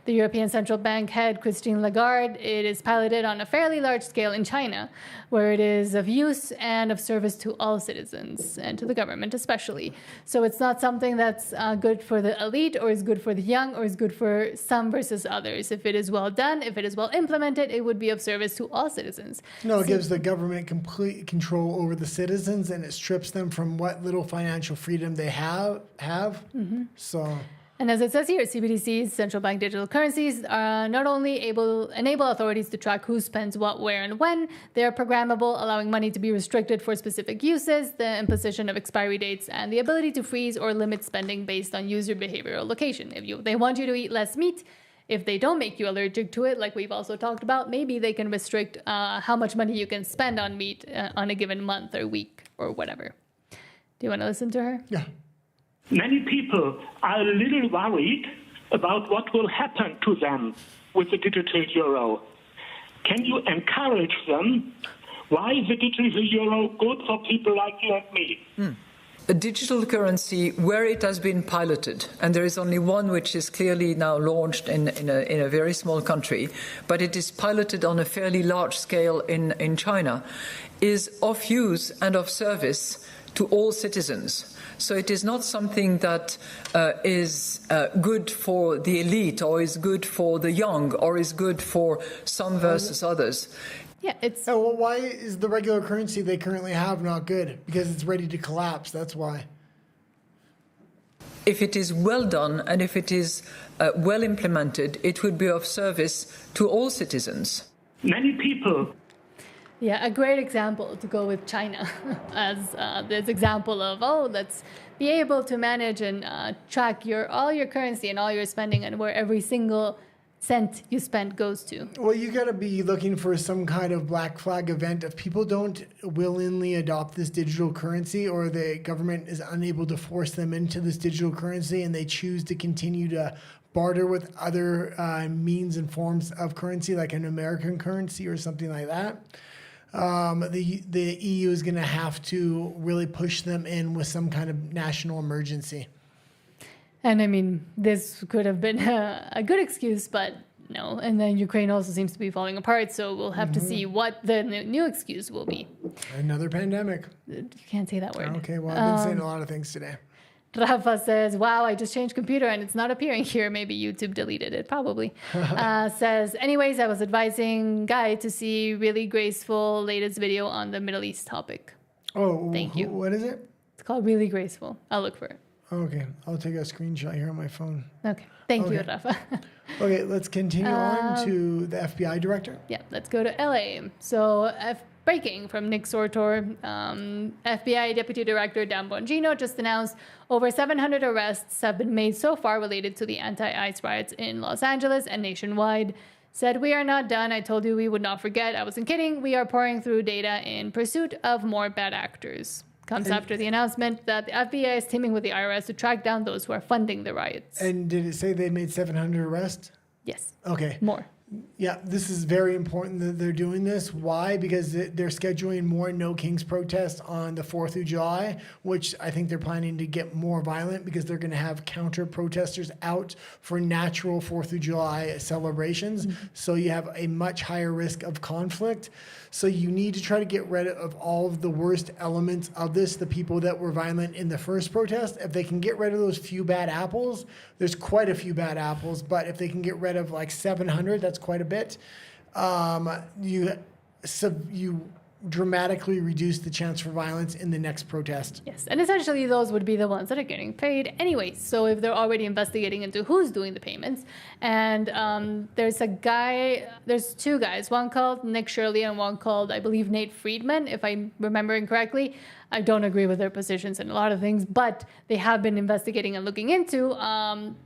The European Central Bank head, Christine Lagarde, it is piloted on a fairly large scale in China, where it is of use and of service to all citizens and to the government especially. So it's not something that's good for the elite or is good for the young or is good for some versus others. If it is well done, if it is well implemented, it would be of service to all citizens. No, it gives the government complete control over the citizens, and it strips them from what little financial freedom they have. Mm-hmm. So... And as it says here, CBDCs, central bank digital currencies, not only enable authorities to track who spends what, where, and when, they are programmable, allowing money to be restricted for specific uses, the imposition of expiry dates, and the ability to freeze or limit spending based on user behavioral location. If they want you to eat less meat, if they don't make you allergic to it, like we've also talked about, maybe they can restrict how much money you can spend on meat on a given month or week or whatever. Do you want to listen to her? Yeah. Many people are a little worried about what will happen to them with the digital euro. Can you encourage them? Why is the digital euro good for people like you and me? A digital currency where it has been piloted, and there is only one which is clearly now launched in a very small country, but it is piloted on a fairly large scale in China, is of use and of service to all citizens. So it is not something that is good for the elite or is good for the young or is good for some versus others. Yeah, it's... Oh, well, why is the regular currency they currently have not good? Because it's ready to collapse, that's why. If it is well done and if it is well implemented, it would be of service to all citizens. Many people... Yeah, a great example to go with China as this example of, let's be able to manage and track all your currency and all your spending and where every single cent you spend goes to. Well, you got to be looking for some kind of black flag event. If people don't willingly adopt this digital currency, or the government is unable to force them into this digital currency and they choose to continue to barter with other means and forms of currency, like an American currency or something like that, the EU is going to have to really push them in with some kind of national emergency. And I mean, this could have been a good excuse, but no. And then Ukraine also seems to be falling apart, so we'll have to see what the new excuse will be. Another pandemic. You can't say that word. Okay, well, I've been saying a lot of things today. Rafa says, wow, I just changed computer and it's not appearing here. Maybe YouTube deleted it, probably. Says, anyways, I was advising Guy to see really graceful latest video on the Middle East topic. Oh, thank you. What is it? It's called Really Graceful. I'll look for it. Okay, I'll take a screenshot here on my phone. Okay, thank you, Rafa. Okay, let's continue on to the FBI director. Yeah, let's go to LA. So breaking from Nick Sortor. FBI Deputy Director Dan Bongino just announced over 700 arrests have been made so far related to the anti-ICE riots in Los Angeles and nationwide. Said, "We are not done. I told you we would not forget. I wasn't kidding. We are pouring through data in pursuit of more bad actors." Comes after the announcement that the FBI is teaming with the IRS to track down those who are funding the riots. And did it say they made 700 arrests? Yes. Okay. More. Yeah, this is very important that they're doing this. Why? Because they're scheduling more No Kings protests on the 4th of July, which I think they're planning to get more violent because they're going to have counter protesters out for natural 4th of July celebrations. Mm-hmm. So you have a much higher risk of conflict. So you need to try to get rid of all of the worst elements of this, the people that were violent in the first protest. If they can get rid of those few bad apples, there's quite a few bad apples, but if they can get rid of like 700, that's quite a bit. You dramatically reduce the chance for violence in the next protest. Yes, and essentially those would be the ones that are getting paid anyway. So if they're already investigating into who's doing the payments, and there's two guys, one called Nick Shirley and one called, I believe, Nate Friedman, if I'm remembering correctly. I don't agree with their positions in a lot of things, but they have been investigating and looking into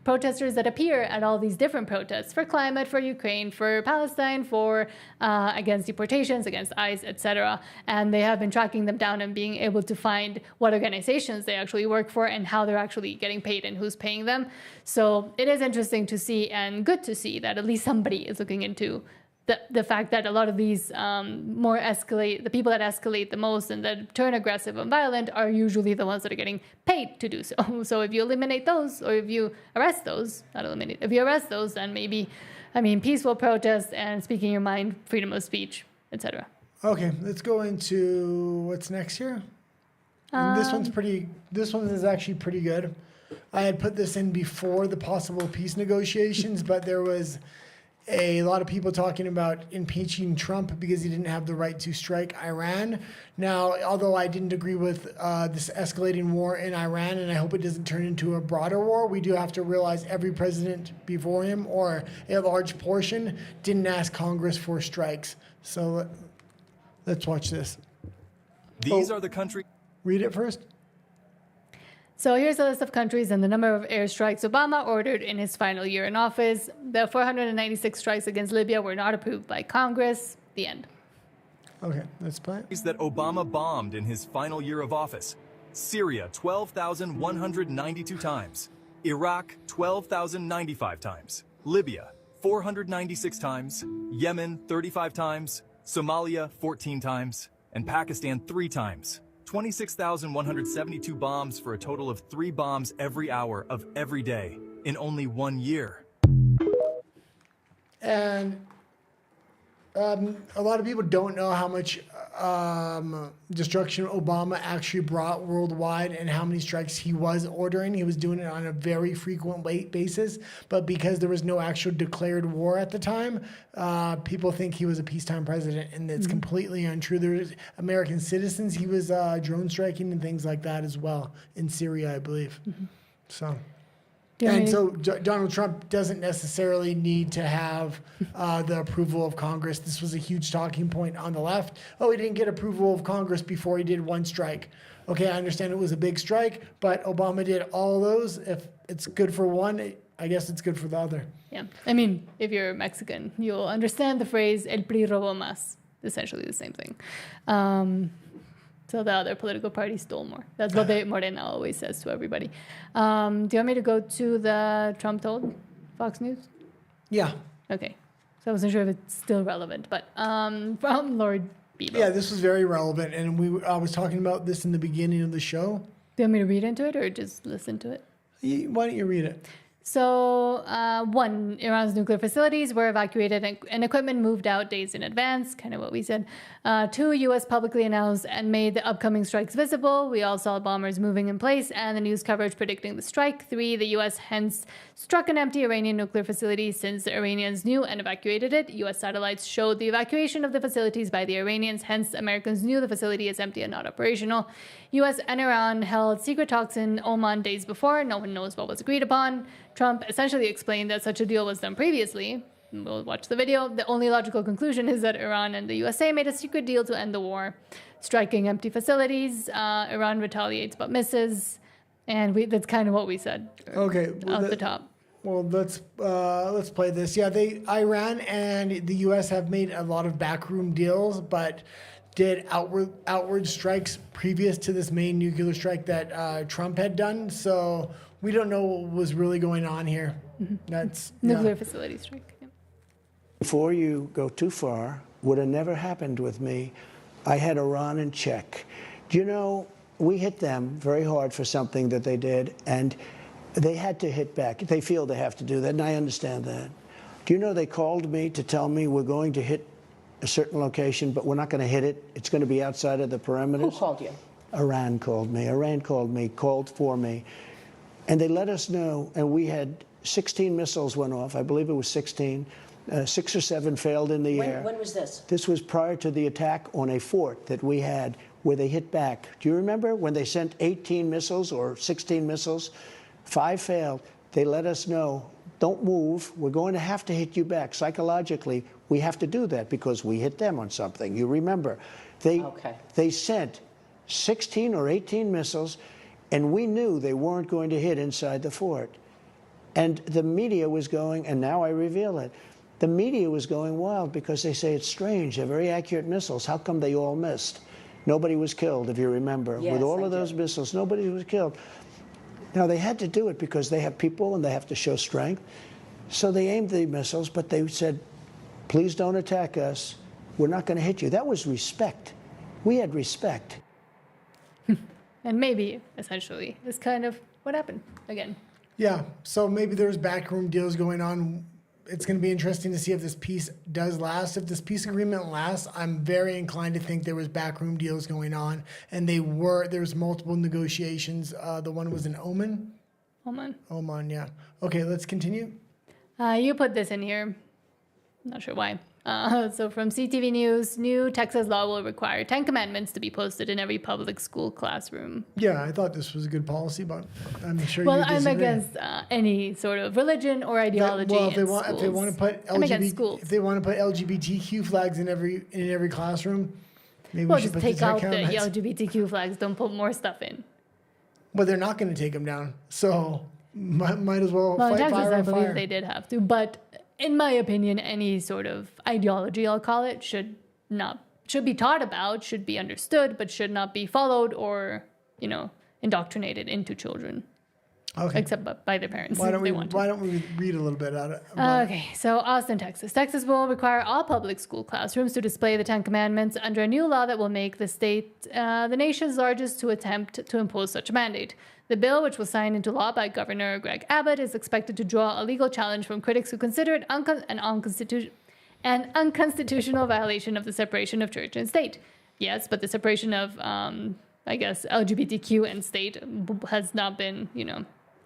protesters that appear at all these different protests for climate, for Ukraine, for Palestine, for against deportations, against ICE, etc. And they have been tracking them down and being able to find what organizations they actually work for and how they're actually getting paid and who's paying them. So it is interesting to see and good to see that at least somebody is looking into the fact that a lot of these the people that escalate the most and that turn aggressive and violent are usually the ones that are getting paid to do so. So if you eliminate those, or if you arrest those, if you arrest those, then maybe, peaceful protest and speaking your mind, freedom of speech, etc. Okay, let's go into what's next here. And this one is actually pretty good. I had put this in before the possible peace negotiations, but there was a lot of people talking about impeaching Trump because he didn't have the right to strike Iran. Now, although I didn't agree with this escalating war in Iran, and I hope it doesn't turn into a broader war, we do have to realize every president before him, or a large portion, didn't ask Congress for strikes. So let's watch this. These are the countries. Read it first. So here's a list of countries and the number of airstrikes Obama ordered in his final year in office. The 496 strikes against Libya were not approved by Congress. The end. Okay, let's play it. That Obama bombed in his final year of office. Syria, 12,192 times. Iraq, 12,095 times. Libya, 496 times. Yemen, 35 times. Somalia, 14 times. And Pakistan, 3 times. 26,172 bombs for a total of 3 bombs every hour of every day in only 1 year. And a lot of people don't know how much destruction Obama actually brought worldwide and how many strikes he was ordering. He was doing it on a very frequent basis, but because there was no actual declared war at the time, people think he was a peacetime president, and it's completely untrue. There's American citizens he was drone striking and things like that as well in Syria, I believe. So. Yeah, And so Donald Trump doesn't necessarily need to have the approval of Congress. This was a huge talking point on the left. Oh, he didn't get approval of Congress before he did one strike. Okay, I understand it was a big strike, but Obama did all those. If it's good for one, I guess it's good for the other. Yeah. If you're Mexican, you'll understand the phrase El PRI robó más. Essentially the same thing. So the other political party stole more. That's what Morena always says to everybody. Do you want me to go to the Trump told Fox News? Yeah. Okay. So I wasn't sure if it's still relevant, but from Lord Beadle. Yeah, this was very relevant, and I was talking about this in the beginning of the show. Do you want me to read into it or just listen to it? Why don't you read it? So, 1, Iran's nuclear facilities were evacuated and equipment moved out days in advance, kind of what we said. 2, U.S. publicly announced and made the upcoming strikes visible. We all saw bombers moving in place and the news coverage predicting the strike. 3, the U.S. hence struck an empty Iranian nuclear facility since the Iranians knew and evacuated it. U.S. satellites showed the evacuation of the facilities by the Iranians, hence Americans knew the facility is empty and not operational. U.S. and Iran held secret talks in Oman days before. No one knows what was agreed upon. Trump essentially explained that such a deal was done previously. We'll watch the video. The only logical conclusion is that Iran and the USA made a secret deal to end the war, striking empty facilities. Iran retaliates but misses, and that's kind of what we said. Okay, Off the top. Well, let's play this. Yeah, Iran and the U.S. have made a lot of backroom deals, but did outward strikes previous to this main nuclear strike that Trump had done. So we don't know what was really going on here. That's Nuclear facility strike. Yeah. Before you go too far, would have never happened with me. I had Iran in check. Do you know, we hit them very hard for something that they did, and they had to hit back. They feel they have to do that, and I understand that. Do you know they called me to tell me we're going to hit a certain location, but we're not going to hit it. It's going to be outside of the perimeters. Who called you? Iran called me. Iran called for me. And they let us know, and we had 16 missiles went off. I believe it was 16. 6 or 7 failed in the air. When was this? This was prior to the attack on a fort that we had where they hit back. Do you remember when they sent 18 missiles or 16 missiles? 5 failed. They let us know, don't move. We're going to have to hit you back. Psychologically, we have to do that because we hit them on something. You remember. They sent 16 or 18 missiles, and we knew they weren't going to hit inside the fort. And the media was going, and now I reveal it, the media was going wild because they say it's strange. They're very accurate missiles. How come they all missed? Nobody was killed, if you remember. Yes, with all of those missiles, nobody was killed. Now, they had to do it because they have people and they have to show strength. So they aimed the missiles, but they said, please don't attack us. We're not going to hit you. That was respect. We had respect. And maybe, essentially, is kind of what happened again. Yeah, so maybe there's backroom deals going on. It's going to be interesting to see if this peace does last. If this peace agreement lasts, I'm very inclined to think there was backroom deals going on, and there was multiple negotiations. The one was in Oman. Oman, yeah. Okay, let's continue. You put this in here. I'm not sure why. So from CTV News, new Texas law will require 10 commandments to be posted in every public school classroom. Yeah, I thought this was a good policy, but I'm sure well, you disagree. I'm against any sort of religion or ideology Well, if they in want to put LGBTQ flags in every classroom, maybe we should just put take out the comments. LGBTQ flags. Don't put more stuff in. But they're not going to take them down, so might as well Well, in fight Texas, fire I with believe fire. they did have to, but in my opinion, any sort of ideology, I'll call it, should be taught about, should be understood, but should not be followed or, indoctrinated into children. Okay. Except by their parents. Why if don't they we want to. read a little bit about it? Okay, so Austin, Texas. Texas will require all public school classrooms to display the 10 Commandments under a new law that will make the state the nation's largest to attempt to impose such a mandate. The bill, which was signed into law by Governor Greg Abbott, is expected to draw a legal challenge from critics who consider it an unconstitutional violation of the separation of church and state. Yes, but the separation of, LGBTQ and state has not been,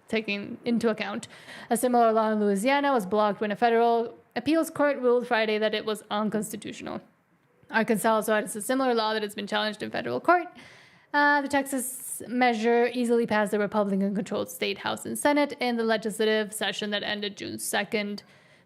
taken into account. A similar law in Louisiana was blocked when a federal appeals court ruled Friday that it was unconstitutional. Arkansas also has a similar law that has been challenged in federal court. The Texas measure easily passed the Republican-controlled state House and Senate in the legislative session that ended June 2nd.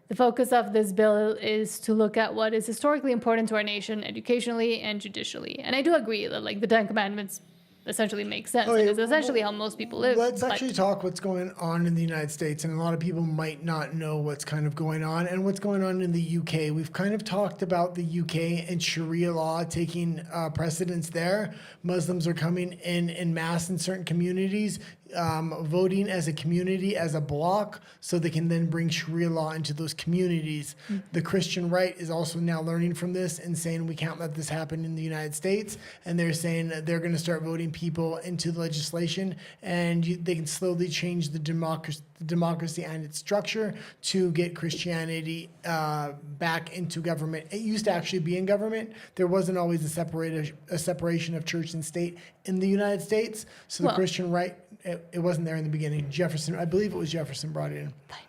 The focus of this bill is to look at what is historically important to our nation educationally and judicially. And I do agree that, the 10 Commandments essentially makes sense. Okay, It's essentially how most people live. Let's actually talk what's going on in the United States, and a lot of people might not know what's kind of going on and what's going on in the UK. We've kind of talked about the UK and Sharia law taking precedence there. Muslims are coming in mass in certain communities, voting as a community, as a bloc, so they can then bring Sharia law into those communities. Mm-hmm. The Christian right is also now learning from this and saying we can't let this happen in the United States, and they're saying that they're going to start voting people into the legislation, and they can slowly change the democracy and its structure to get Christianity back into government. It used to actually be in government. There wasn't always a separation of church and state in the United States, so the Christian right, it wasn't there in the beginning. I believe it was Jefferson brought it in. Fine.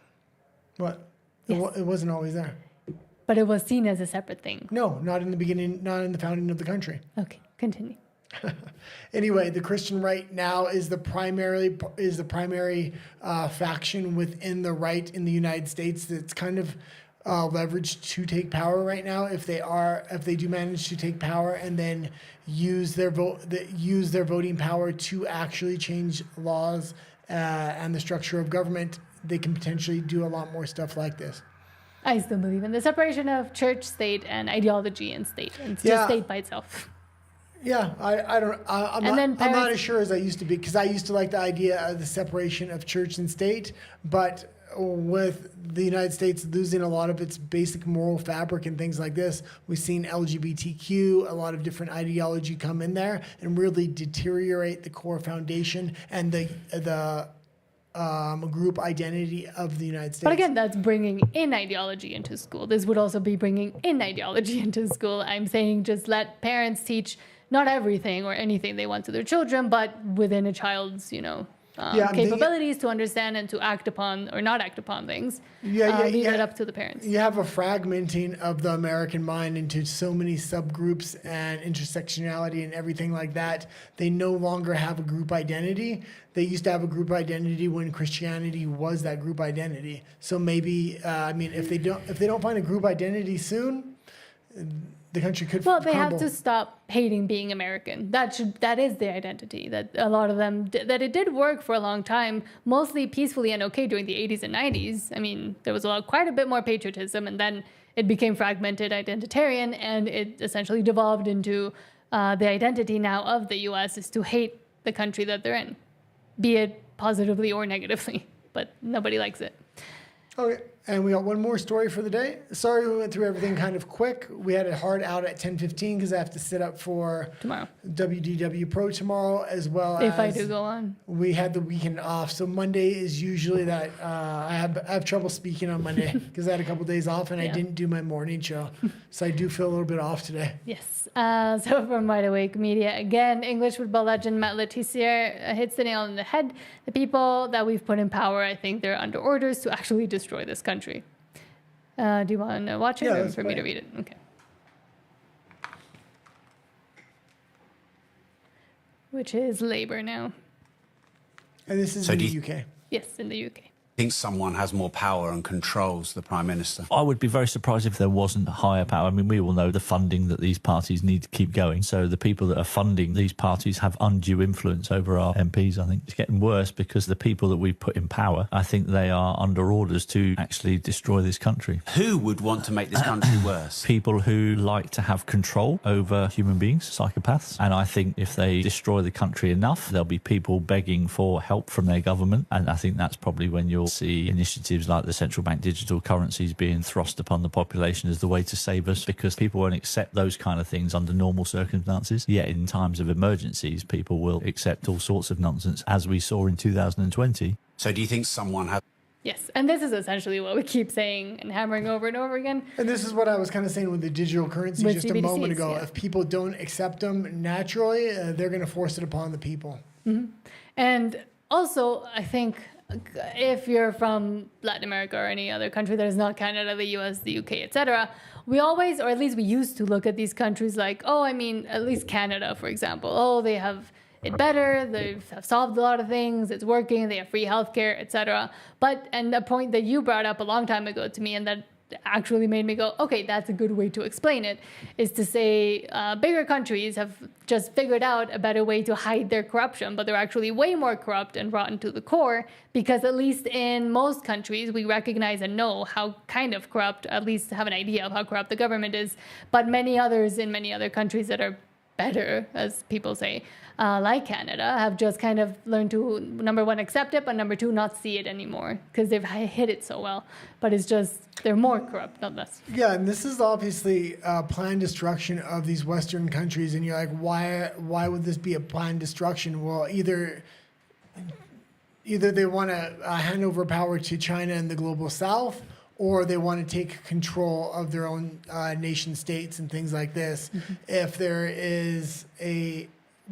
What? Yes. It wasn't always there. But it was seen as a separate thing. No, not in the beginning, not in the founding of the country. Okay, continue. Anyway, the Christian right now is the primary faction within the right in the United States that's kind of leverage to take power right now. If they do manage to take power and then use their voting power to actually change laws and the structure of government, they can potentially do a lot more stuff like this. I still believe in the separation of church, state, and ideology and state. And it's just state by itself. Yeah, I'm not as sure as I used to be, because I used to like the idea of the separation of church and state, but with the United States losing a lot of its basic moral fabric and things like this, we've seen LGBTQ, a lot of different ideology come in there and really deteriorate the core foundation and the group identity of the United States. But again, that's bringing in ideology into school. This would also be bringing in ideology into school. I'm saying just let parents teach not everything or anything they want to their children, but within a child's, capabilities to understand and to act upon or not act upon things. Leave it up to the parents. You have a fragmenting of the American mind into so many subgroups and intersectionality and everything like that. They no longer have a group identity. They used to have a group identity when Christianity was that group identity. So maybe, if they don't find a group identity soon, the country could crumble. They have to stop hating being American. That is the identity. That a lot of them that it did work for a long time, mostly peacefully and okay during the 80s and 90s. I mean, there was quite a bit more patriotism, and then it became fragmented identitarian, and it essentially devolved into the identity now of the U.S. is to hate the country that they're in, be it positively or negatively. But nobody likes it. Okay. And we got one more story for the day. Sorry we went through everything kind of quick. We had a hard out at 10:15 because I have to sit up for tomorrow WDW Pro tomorrow, as well as... If I do go on. We had the weekend off. So Monday is usually that... I have trouble speaking on Monday because I had a couple days off and I didn't do my morning show. So I do feel a little bit off today. Yes. So from Wide Awake Media, again, English football legend Matt Letizia hits the nail on the head. The people that we've put in power, I think they're under orders to actually destroy this country. Do you want to watch it or for me to read it? Okay. Which is Labour now. And this is in the UK. Yes, in the UK. Think someone has more power and controls the Prime Minister? I would be very surprised if there wasn't higher power. I mean, we all know the funding that these parties need to keep going. So the people that are funding these parties have undue influence over our MPs, I think. It's getting worse because the people that we've put in power, I think they are under orders to actually destroy this country. Who would want to make this country worse? People who like to have control over human beings, psychopaths. And I think if they destroy the country enough, there'll be people begging for help from their government. And I think that's probably when you'll see initiatives like the central bank digital currencies being thrust upon the population as the way to save us, because people won't accept those kind of things under normal circumstances. Yet in times of emergencies, people will accept all sorts of nonsense, as we saw in 2020. So do you think someone has... Yes, and this is essentially what we keep saying and hammering over and over again. And this is what I was kind of saying with the digital currency just a moment ago. Yeah. If people don't accept them naturally, they're going to force it upon the people. Mm-hmm. And also, I think... if you're from Latin America or any other country that is not Canada, the US, the UK, etc., we always, or at least we used to look at these countries like, at least Canada, for example. They have it better, they have solved a lot of things, it's working, they have free healthcare, etc. And a point that you brought up a long time ago to me, and that actually made me go, okay, that's a good way to explain it, is to say bigger countries have just figured out a better way to hide their corruption, but they're actually way more corrupt and rotten to the core, because at least in most countries, we recognize and know how kind of corrupt, at least have an idea of how corrupt the government is, but many others in many other countries that are better, as people say, like Canada, have just kind of learned to, number one, accept it, but number two, not see it anymore, because they've hid it so well. But it's just, they're more corrupt, not less. Yeah, and this is obviously planned destruction of these Western countries, and you're like, why would this be a planned destruction? Well, either they want to hand over power to China and the global South, or they want to take control of their own nation states and things like this. Mm-hmm. If there is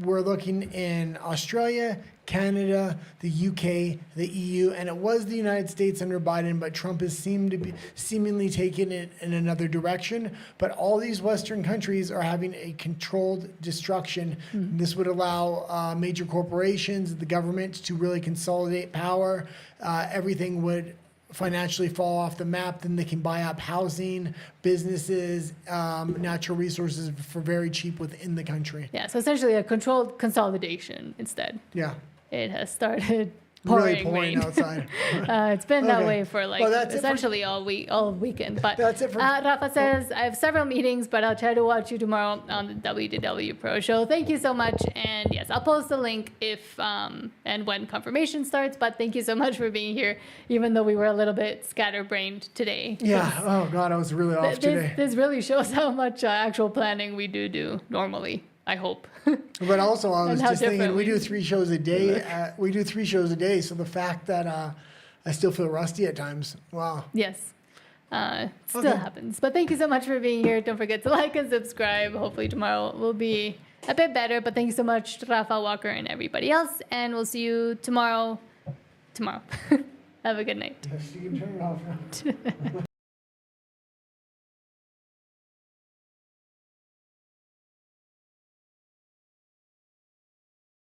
we're looking in Australia, Canada, the UK, the EU, and it was the United States under Biden, but Trump has seemingly taken it in another direction. But all these Western countries are having a controlled destruction. Mm-hmm. This would allow major corporations, the government, to really consolidate power. Everything would financially fall off the map, then they can buy up housing, businesses, natural resources for very cheap within the country. Yeah, so essentially a controlled consolidation instead. Yeah. It has started Really pouring rain. outside. It's been that Okay. way for like Well, that's it for- essentially all weekend. But That's it for- Rafa says, I have several meetings, but I'll try to watch you tomorrow on the WDW Pro Show. Thank you so much. And yes, I'll post the link if and when confirmation starts. But thank you so much for being here, even though we were a little bit scatterbrained today. Yeah. Oh God, I was really off today. This really shows how much actual planning we do normally, I hope. But also, I was And how just thinking, we differently. do 3 shows a day. We do 3 shows a day. So the fact that I still feel rusty at times. Wow. Yes. Still Okay. happens. But thank you so much for being here. Don't forget to like and subscribe. Hopefully tomorrow will be a bit better. But thank you so much to Rafa, Walker, and everybody else. And we'll see you tomorrow. Have a good night. You can turn it off now.